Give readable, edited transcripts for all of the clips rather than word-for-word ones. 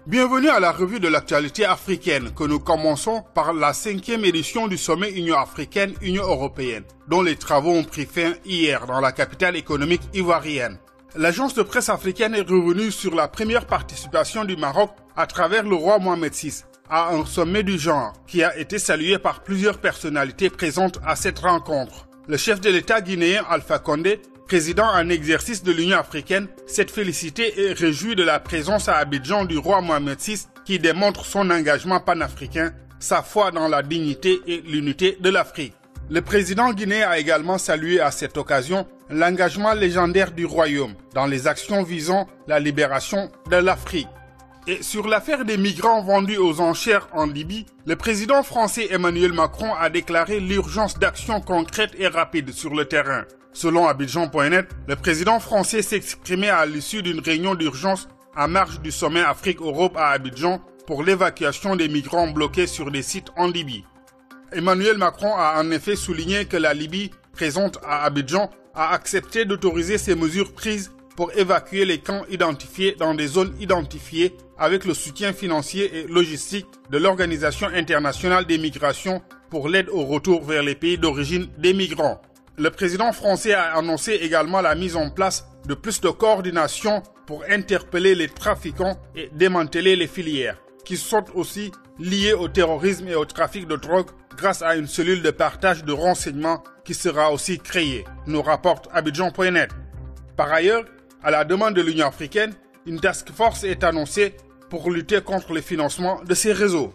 Bienvenue à la revue de l'actualité africaine que nous commençons par la 5e édition du sommet Union africaine-Union européenne, dont les travaux ont pris fin hier dans la capitale économique ivoirienne. L'agence de presse africaine est revenue sur la première participation du Maroc à travers le roi Mohamed VI à un sommet du genre qui a été salué par plusieurs personnalités présentes à cette rencontre. Le chef de l'État guinéen Alpha Condé, président en exercice de l'Union africaine, s'est félicité et réjoui de la présence à Abidjan du roi Mohamed VI qui démontre son engagement panafricain, sa foi dans la dignité et l'unité de l'Afrique. Le président guinéen a également salué à cette occasion l'engagement légendaire du royaume dans les actions visant la libération de l'Afrique. Et sur l'affaire des migrants vendus aux enchères en Libye, le président français Emmanuel Macron a déclaré l'urgence d'actions concrètes et rapides sur le terrain. Selon Abidjan.net, le président français s'exprimait à l'issue d'une réunion d'urgence en marge du sommet Afrique-Europe à Abidjan pour l'évacuation des migrants bloqués sur des sites en Libye. Emmanuel Macron a en effet souligné que la Libye, présente à Abidjan, a accepté d'autoriser ces mesures prises pour évacuer les camps identifiés dans des zones identifiées avec le soutien financier et logistique de l'Organisation internationale des migrations pour l'aide au retour vers les pays d'origine des migrants. Le président français a annoncé également la mise en place de plus de coordination pour interpeller les trafiquants et démanteler les filières, qui sont aussi liées au terrorisme et au trafic de drogue grâce à une cellule de partage de renseignements qui sera aussi créée, nous rapporte Abidjan.net. Par ailleurs, à la demande de l'Union africaine, une task force est annoncée pour lutter contre le financement de ces réseaux.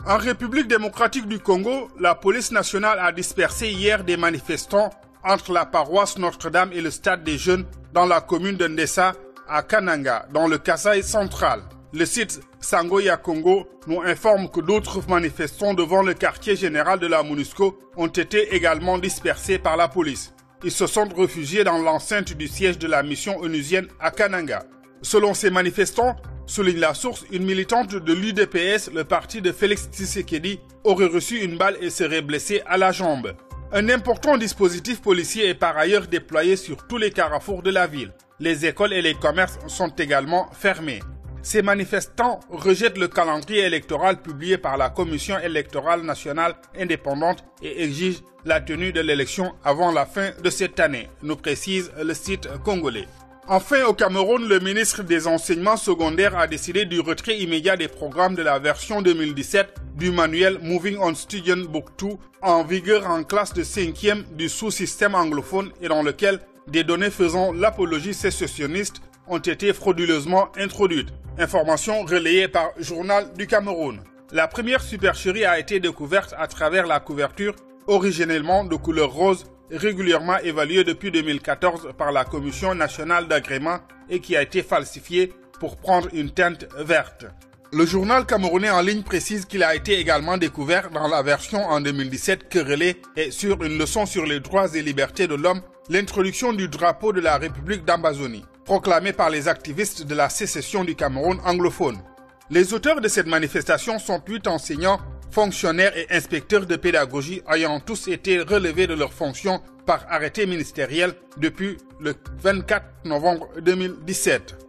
En République démocratique du Congo, la police nationale a dispersé hier des manifestants entre la paroisse Notre-Dame et le stade des jeunes dans la commune de Ndessa à Kananga, dans le Kasaï central. Le site Sangoya Congo nous informe que d'autres manifestants devant le quartier général de la MONUSCO ont été également dispersés par la police. Ils se sont réfugiés dans l'enceinte du siège de la mission onusienne à Kananga. Selon ces manifestants, souligne la source, une militante de l'UDPS, le parti de Félix Tshisekedi, aurait reçu une balle et serait blessée à la jambe. Un important dispositif policier est par ailleurs déployé sur tous les carrefours de la ville. Les écoles et les commerces sont également fermés. Ces manifestants rejettent le calendrier électoral publié par la Commission électorale nationale indépendante et exigent la tenue de l'élection avant la fin de cette année, nous précise le site congolais. Enfin, au Cameroun, le ministre des Enseignements secondaires a décidé du retrait immédiat des programmes de la version 2017 du manuel Moving on Student Book 2 en vigueur en classe de 5e du sous-système anglophone et dans lequel des données faisant l'apologie sécessionniste ont été frauduleusement introduites. Information relayée par Journal du Cameroun. La première supercherie a été découverte à travers la couverture, originellement de couleur rose, régulièrement évaluée depuis 2014 par la Commission nationale d'agrément et qui a été falsifiée pour prendre une teinte verte. Le journal camerounais en ligne précise qu'il a été également découvert dans la version en 2017 querellée et sur une leçon sur les droits et libertés de l'homme, l'introduction du drapeau de la République d'Ambazonie, proclamé par les activistes de la sécession du Cameroun anglophone. Les auteurs de cette manifestation sont 8 enseignants, fonctionnaires et inspecteurs de pédagogie ayant tous été relevés de leurs fonctions par arrêté ministériel depuis le 24 novembre 2017.